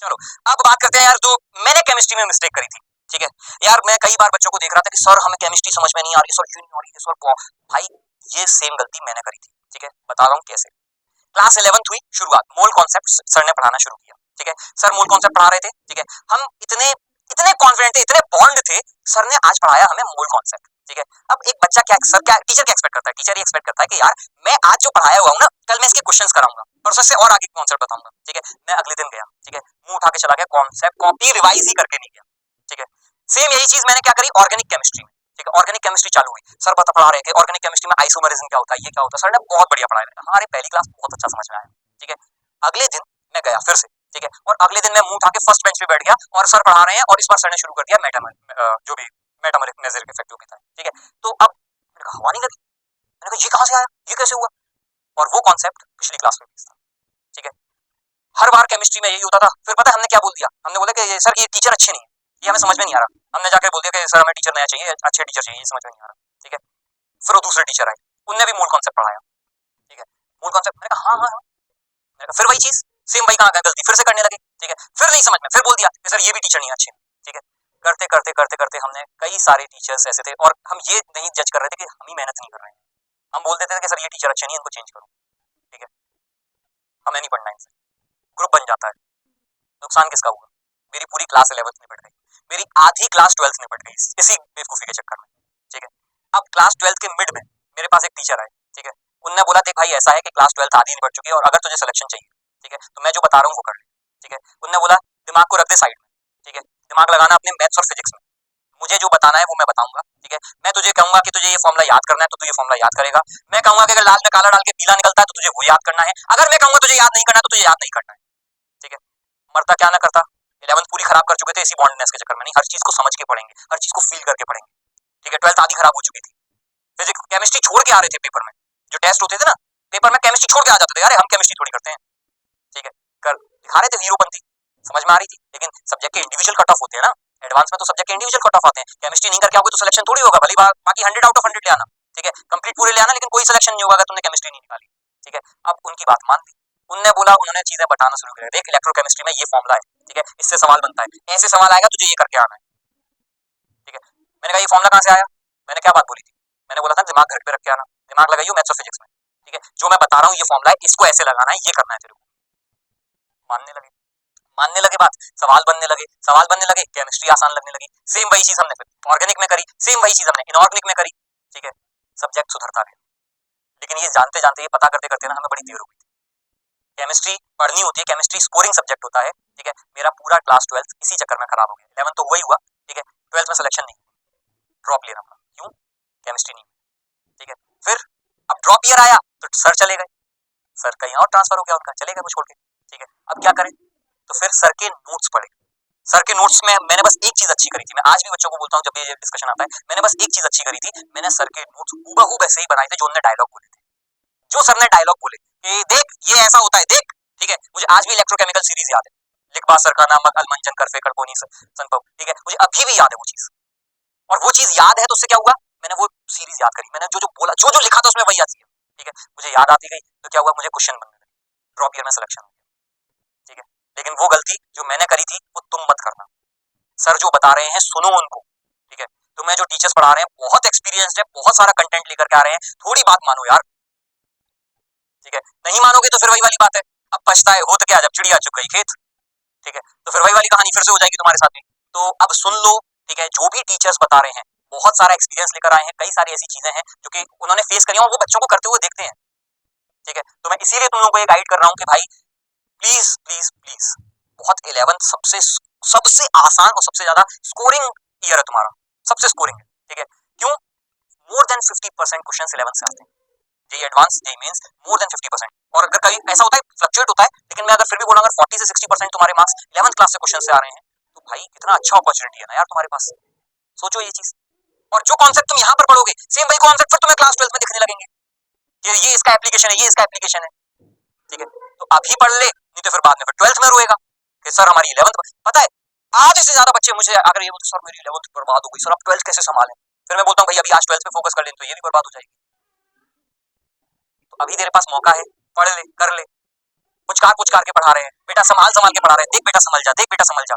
चलो अब बात करते हैं यार जो मैंने केमिस्ट्री में मिस्टेक करी थी। ठीक है यार, मैं कई बार बच्चों को देख रहा था कि सर हमें केमिस्ट्री समझ में नहीं आ रही, सर ये नहीं आ रही है सर। भाई ये सेम गलती मैंने करी थी। ठीक है, बता रहा हूँ कैसे। क्लास 11th हुई शुरुआत, मोल कॉन्सेप्ट सर ने पढ़ाना शुरू किया। ठीक है, सर मोल कॉन्सेप्ट पढ़ा रहे थे। ठीक है, हम इतने इतने कॉन्फिडेंट थे, इतने बॉन्ड थे, सर ने आज पढ़ाया हमें मोल कॉन्सेप्ट। ठीक है, अब एक बच्चा क्या सर क्या टीचर क्या एक्सपेक्ट करता है, टीचर ये एक्सपेक्ट करता है कि यार मैं आज जो पढ़ाया हुआ हूँ ना, कल मैं इसके क्वेश्चंस कराऊंगा, परसों से और आगे कॉन्सेप्ट बताऊंगा। ठीक है, मैं अगले दिन गया। ठीक है, मुंह उठा के चला गया, कॉन्सेप्ट कॉपी रिवाइज ही करके नहीं गया। ठीक है, सेम यही चीज मैंने क्या करी ऑर्गेनिक केमिस्ट्री में। ठीक है, ऑर्गेनिक केमिस्ट्री चालू हुई, सर पढ़ा रहे थे ऑर्गेनिक केमिस्ट्री में आइसोमरिज्म क्या होता है, ये क्या होता है, सर ने बहुत बढ़िया पढ़ाया। हमारे पहली क्लास बहुत अच्छा समझ में आया। ठीक है, अगले दिन मैं गया फिर से। ठीक है, और अगले दिन मैं मुंह उठा के फर्स्ट बेंच पे बैठ गया और सर पढ़ा रहे हैं और इस बार सर ने शुरू कर दिया मेटामर जो भी मेटामरिक मेजर इफेक्ट जो भी था। ठीक है, तो अब मैंने कहा हवा नहीं लगी, मैंने कहा ये कहां से आया, ये कैसे हुआ, और वो कॉन्सेप्ट पिछली क्लास में भी था। ठीक है, हर बार केमिस्ट्री में यही होता था। फिर पता है हमने क्या बोल दिया, हमने बोला कि सर ये टीचर अच्छे नहीं है, ये हमें समझ में नहीं आ रहा। हमने जाकर बोल दिया कि सर हमें टीचर नया चाहिए, अच्छे टीचर चाहिए, ये समझ में नहीं आ रहा। ठीक है, फिर वो दूसरे टीचर आए, उनने भी मूल कॉन्सेप्ट पढ़ाया। ठीक है, मूल कॉन्सेप्ट, मैंने कहा हाँ हाँ हाँ, मैंने कहा फिर वही चीज सेम, वही कहाँ गलती फिर से करने लगे। ठीक है, फिर नहीं समझ में, फिर बोल दिया कि सर ये भी टीचर नहीं अच्छे। ठीक है, करते करते करते करते हमने कई सारे टीचर्स ऐसे थे, और हम ये नहीं जज कर रहे थे कि हम ही मेहनत नहीं कर रहे हैं, हम बोल देते थे कि सर ये टीचर अच्छे नहीं है, इनको चेंज करो। ठीक है, हमें नहीं पढ़ना इनसे, ग्रुप बन जाता है। नुकसान किसका हुआ, मेरी पूरी क्लास 11th निपट गई, मेरी आधी क्लास 12th निपट गई इसी बेवकूफी के चक्कर में। ठीक है, अब क्लास 12th के मिड में मेरे पास एक टीचर आए। ठीक है, उनने बोला देख भाई ऐसा है कि क्लास 12th आधी निपट चुकी है और अगर तुझे सिलेक्शन चाहिए, ठीक है, तो मैं जो बता रहा हूँ वो कर ले। ठीक है, उनने बोला दिमाग को रख दे साइड में। ठीक है, दिमाग लगाना अपने मैथ्स और फिजिक्स में, मुझे जो बताना है वो मैं बताऊंगा। ठीक है, मैं तुझे कहूंगा कि तुझे ये फॉर्मूला याद करना है तो तू ये फॉर्मूला याद करेगा, मैं कहूंगा कि अगर लाल में काला डाल के पीला निकलता है तो तुझे वो याद करना है, अगर मैं कहूंगा तुझे याद नहीं करना तो तुझे याद नहीं करना है। ठीक है, मरता क्या ना करता, 11th पूरी खराब कर चुके थे इसी बॉन्डनेस के चक्कर में। नहीं, हर चीज को समझ के पढ़ेंगे, हर चीज को फील करके पढ़ेंगे। ठीक है, 12th आधी खराब हो चुकी थी, फिजिक्स केमिस्ट्री छोड़ के आ रहे थे पेपर में, जो टेस्ट होते थे ना पेपर में केमिस्ट्री छोड़ के आ जाते थे, यार हम केमिस्ट्री थोड़ी करते हैं। ठीक है, कर दिखा रहे थे हीरोपंती, समझ में आ रही थी, लेकिन सब्जेक्ट के इंडिविजुअल कट ऑफ होते हैं ना, एडवांस में तो सब्जेक्ट के इंडिविजुअल कट ऑफ आते हैं। केमिस्ट्री नहीं करके आओगे तो सिलेक्शन थोड़ी होगा, भली बाकी 100 आउट ऑफ 100 ले आना। ठीक है, कंप्लीट पूरे ले आना, लेकिन कोई सिलेक्शन नहीं होगा अगर तुमने केमिस्ट्री नहीं निकाली। ठीक है, अब उनकी बात मान ली, उनने बोला, उन्होंने चीजें बताना शुरू कर, देख इलेक्ट्रोकेमिस्ट्री में ये फॉर्मूला है। ठीक है, इससे सवाल बनता है, ऐसे सवाल आएगा तुझे ये करके आना है। ठीक है, मैंने कहा ये फॉर्मूला कहां से आया, मैंने क्या बात बोली थी, मैंने बोला था दिमाग घर पे रख के आना, दिमाग लगाइयो मैथ्स और फिजिक्स में। ठीक है, जो मैं बता रहा हूँ ये फॉर्मूला है, इसको ऐसे लगाना है, ये करना है तेरे को। मानने लगे, मानने लगे बात, सवाल बनने लगे, सवाल बनने लगे, केमिस्ट्री आसान लगने लगी। सेम वही चीज हमने फिर ऑर्गेनिक में करी, सेम वही चीज हमने इनऑर्गेनिक में करी। ठीक है, सब्जेक्ट सुधरता गया, लेकिन ये जानते जानते, ये पता करते करते ना हमें बड़ी देर हो गई। केमिस्ट्री पढ़नी होती है, केमिस्ट्री स्कोरिंग सब्जेक्ट होता है। ठीक है, मेरा पूरा क्लास 12th इसी चक्कर में खराब हो गया। 11th तो हुआ ही हुआ, ठीक है, 12th में सिलेक्शन नहीं, ड्रॉप लेना पड़ा, क्यों, केमिस्ट्री नहीं। ठीक है, फिर अब ड्रॉप ईयर आया तो सर चले गए, सर कहीं और ट्रांसफर हो गया उनका, चले गए वो छोड़ के। ठीक है, अब क्या करें, तो फिर सर के नोट्स पढ़े। सर के नोट्स में मैंने बस एक चीज अच्छी करी थी, मैं आज भी बच्चों को बोलता हूँ जब ये डिस्कशन आता है, मैंने बस एक चीज अच्छी करी थी, मैंने सर के नोट्स हूबहू वैसे ही बनाए थे जो उन्होंने डायलॉग बोले थे, जो सर ने डायलॉग बोले कि देख ये ऐसा होता है देख। ठीक है, मुझे आज भी इलेक्ट्रोकेमिकल सीरीज याद है, लिखबा सर का नामक अलमंजन करफे कड़कोनी संभव। ठीक है, मुझे अभी भी याद है वो चीज, और वो चीज याद है तो उससे क्या हुआ, मैंने वो सीरीज याद करी, मैंने जो जो बोला, जो जो लिखा था उसमें वही याद किया। ठीक है, मुझे याद आती गई तो क्या हुआ, मुझे क्वेश्चन बनने लगे, ड्रॉप ईयर में सिलेक्शन हो गया। ठीक है, लेकिन वो गलती जो मैंने करी थी वो तुम मत करना, सर जो बता रहे हैं सुनो उनको। ठीक है, तुम्हें जो टीचर्स पढ़ा रहे हैं बहुत एक्सपीरियंस्ड है, बहुत सारा कंटेंट लेकर के आ रहे हैं, थोड़ी बात मानो यार। ठीक है, नहीं मानोगे तो फिर वही वाली बात है, अब पछताए हो तो क्या जब चिड़िया चुग गई खेत। ठीक है, तो फिर वही वाली कहानी फिर से हो जाएगी तुम्हारे साथ में, तो अब सुन लो। ठीक है, जो भी टीचर्स बता रहे हैं बहुत सारा एक्सपीरियंस लेकर आए हैं, कई सारी ऐसी चीजें हैं जो कि उन्होंने फेस करी और वो बच्चों को करते हुए देखते हैं। ठीक है, तो मैं इसीलिए तुम लोगों को ये गाइड कर रहा हूँ कि भाई प्लीज प्लीज प्लीज, बहुत 11th सबसे सबसे आसान और सबसे ज्यादा स्कोरिंग ईयर है तुम्हारा, सबसे स्कोरिंग है। ठीक है, क्यों, मोर देन 50% क्वेश्चन 11th से आते हैं, JEE advance JEE mains more than 50%। और अगर कभी ऐसा होता है फ्लक्चुएट होता है, लेकिन मैं अगर फिर भी बोला अगर 40 से 60% तुम्हारे मार्क्स 11th क्लास से क्वेश्चन से आ रहे हैं, तो भाई कितना अच्छा अपॉर्चुनिटी है ना यार तुम्हारे पास, सोचो ये चीज। और जो कॉन्सेप्ट तुम यहाँ पर पढ़ोगे सेम वही कॉन्सेप्ट फिर तुम्हें क्लास 12th में दिखने लगेंगे कि ये इसका एप्लीकेशन है, ये इसका एप्लीकेशन है। ठीक है, तो अभी पढ़ ले, नहीं तो फिर बाद में फिर 12th में रोएगा कि सर हमारी 11th, पता है आधे से ज्यादा बच्चे मुझे अगर ये बोलते सर मेरी 11th बर्बाद हो गई, सर अब 12th कैसे संभालें, फिर मैं बोलता हूँ भाई अभी आज 12th पे फोकस कर ले तो ये भी बर्बाद हो जाएगी। तो अभी तेरे पास मौका है, पढ़ ले, कर ले। पुचकार पुचकार के पढ़ा रहे हैं, बेटा संभाल संभाल के पढ़ा रहे हैं, देख बेटा संभल जा, देख बेटा संभल जा।